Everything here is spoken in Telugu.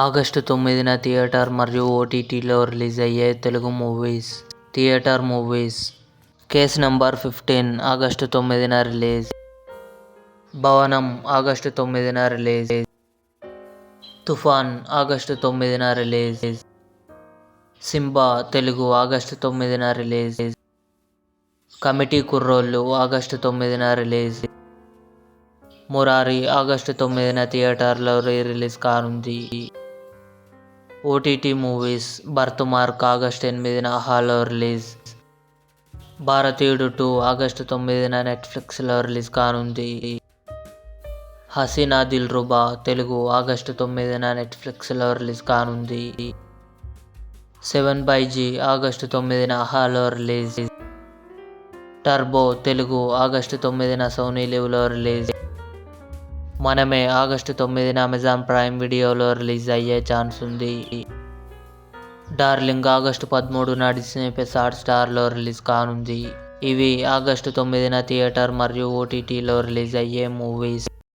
ఆగస్టు 9న థియేటర్ మరియు ఓటీటీలో రిలీజ్ అయ్యే Telugu movies. Theatre movies: case number 15 August 9న రిలీజ్. భవనం ఆగస్టు 9న రిలీజ్. తుఫాన్ ఆగస్టు 9న రిలీజ్. సింబా తెలుగు ఆగస్టు 9న రిలీజ్. కమిటీ కుర్రోళ్ళు ఆగస్టు 9న రిలీజ్. మురారి ఆగస్టు 9న థియేటర్లో రిలీజ్ కానుంది. ఓటీటీ మూవీస్: బర్త్ ఆగస్టు 8న హాల్లో రిలీజ్. భారతీయుడు 2 ఆగస్టు 9న నెట్ఫ్లిక్స్లో రిలీజ్ కానుంది. హసీనా దిల్రుబా తెలుగు ఆగస్టు 9న నెట్ఫ్లిక్స్లో రిలీజ్ కానుంది. 7/G ఆగస్టు 9న హాల్లో రిలీజ్. టర్బో తెలుగు ఆగస్టు 9న సోనీ లివ్లో రిలీజ్. మనమే ఆగస్టు 9న అమెజాన్ ప్రైమ్ వీడియోలో రిలీజ్ అయ్యే ఛాన్స్ ఉంది. డార్లింగ్ ఆగస్టు 13న డిస్నీ ప్లస్ హాట్స్టార్లో రిలీజ్ కానుంది. ఇవి ఆగస్టు 9న థియేటర్ మరియు ఓటీటీలో రిలీజ్ అయ్యే మూవీస్.